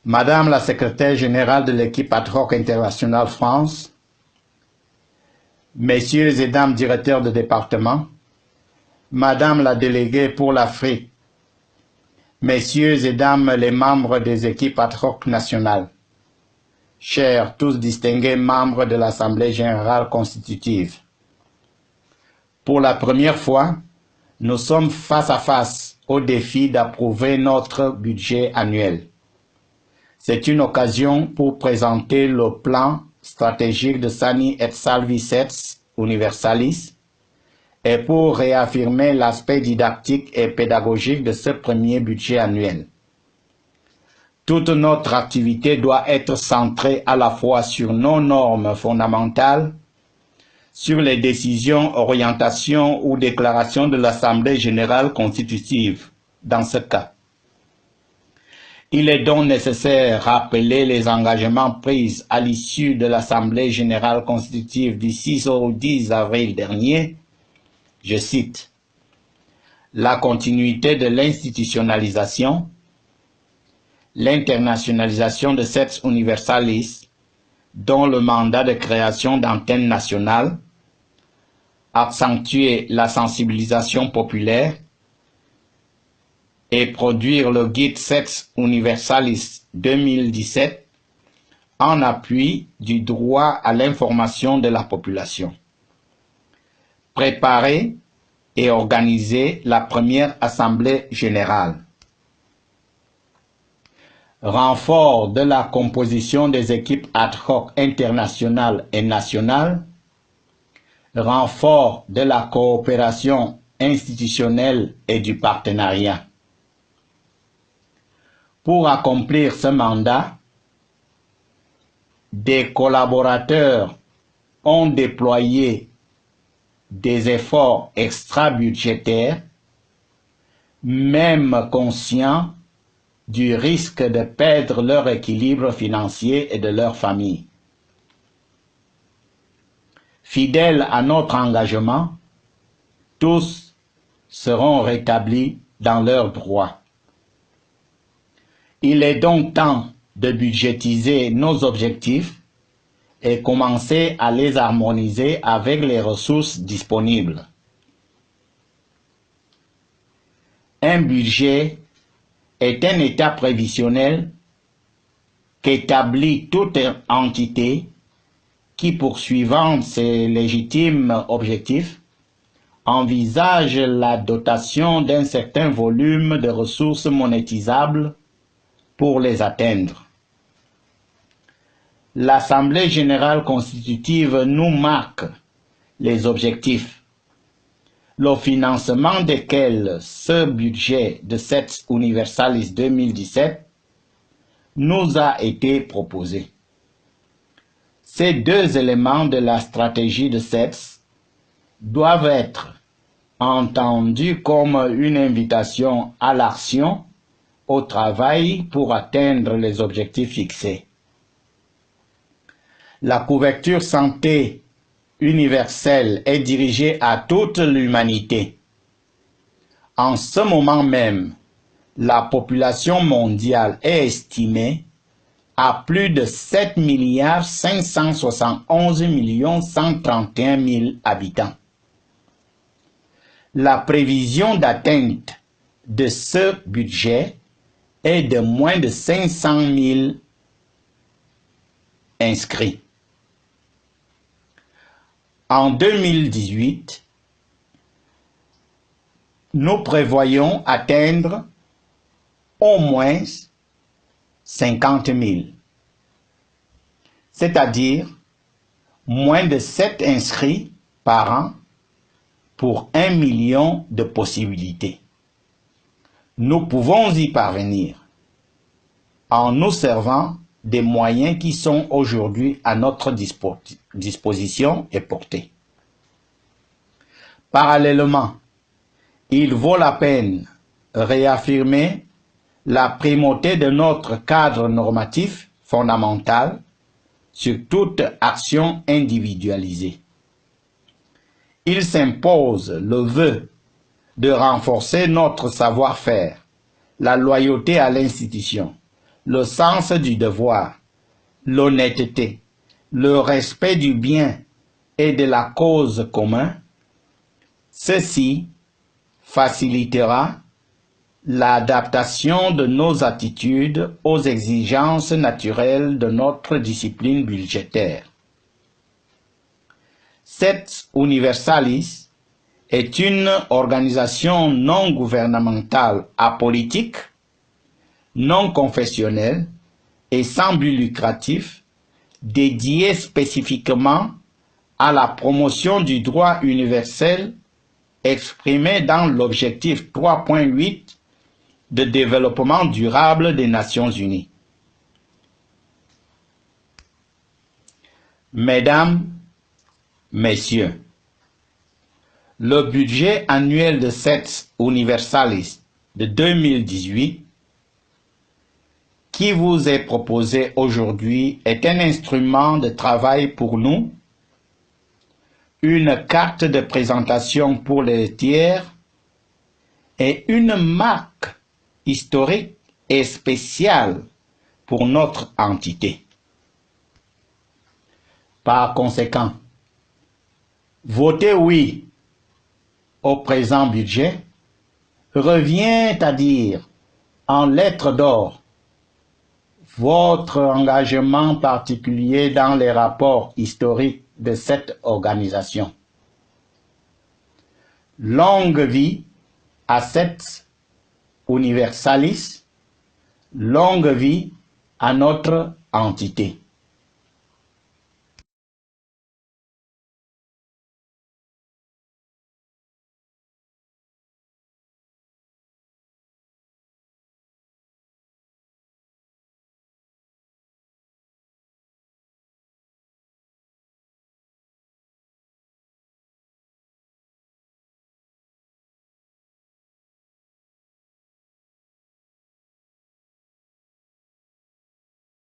Madame la secrétaire générale de l'équipe Ad hoc International France, Messieurs et dames directeurs de département, Madame la déléguée pour l'Afrique, Messieurs et dames les membres des équipes Ad hoc nationales, chers tous distingués membres de l'Assemblée générale constitutive. Pour la première fois, nous sommes face à face au défi d'approuver notre budget annuel. C'est une occasion pour présenter le plan stratégique de Sani et Salvi Universalis et pour réaffirmer l'aspect didactique et pédagogique de ce premier budget annuel. Toute notre activité doit être centrée à la fois sur nos normes fondamentales, sur les décisions, orientations ou déclarations de l'Assemblée générale constitutive, dans ce cas. Il est donc nécessaire de rappeler les engagements pris à l'issue de l'Assemblée générale constitutive du 6 au 10 avril dernier. Je cite, « La continuité de l'institutionnalisation, l'internationalisation de cette universalis, dont le mandat de création d'antennes nationales, accentuer la sensibilisation populaire et produire le guide Sex Universalis 2017 en appui du droit à l'information de la population. Préparer et organiser la première assemblée générale. Renfort de la composition des équipes ad hoc internationales et nationales. Renfort de la coopération institutionnelle et du partenariat. Pour accomplir ce mandat, des collaborateurs ont déployé des efforts extra-budgétaires, même conscients du risque de perdre leur équilibre financier et de leur famille. Fidèles à notre engagement, tous seront rétablis dans leurs droits. Il est donc temps de budgétiser nos objectifs et commencer à les harmoniser avec les ressources disponibles. Un budget est un état prévisionnel qu'établit toute entité qui, poursuivant ses légitimes objectifs, envisage la dotation d'un certain volume de ressources monétisables pour les atteindre. L'Assemblée générale constitutive nous marque les objectifs, le financement desquels ce budget de cette Universalis 2017 nous a été proposé. Ces deux éléments de la stratégie de SETS doivent être entendus comme une invitation à l'action, au travail pour atteindre les objectifs fixés. La couverture santé universelle est dirigée à toute l'humanité. En ce moment même, la population mondiale est estimée à plus de 7 571 131 000 habitants. La prévision d'atteinte de ce budget est de moins de 500 000 inscrits. En 2018, nous prévoyons atteindre au moins 50 000, c'est-à-dire moins de 7 inscrits par an pour 1 million de possibilités. Nous pouvons y parvenir en nous servant des moyens qui sont aujourd'hui à notre disposition et portée. Parallèlement, il vaut la peine de réaffirmer la primauté de notre cadre normatif fondamental sur toute action individualisée. Il s'impose le vœu de renforcer notre savoir-faire, la loyauté à l'institution, le sens du devoir, l'honnêteté, le respect du bien et de la cause commune, ceci facilitera l'adaptation de nos attitudes aux exigences naturelles de notre discipline budgétaire. Cette Universalis est une organisation non gouvernementale apolitique, non confessionnelle et sans but lucratif, dédiée spécifiquement à la promotion du droit universel exprimé dans l'objectif 3.8 de développement durable des Nations Unies. Mesdames, Messieurs, le budget annuel de cette Universalis de 2018 qui vous est proposé aujourd'hui est un instrument de travail pour nous, une carte de présentation pour les tiers et une marque historique et spéciale pour notre entité. Par conséquent, voter oui au présent budget revient à dire en lettres d'or votre engagement particulier dans les rapports historiques de cette organisation. Longue vie à cette Universalis, longue vie à notre entité.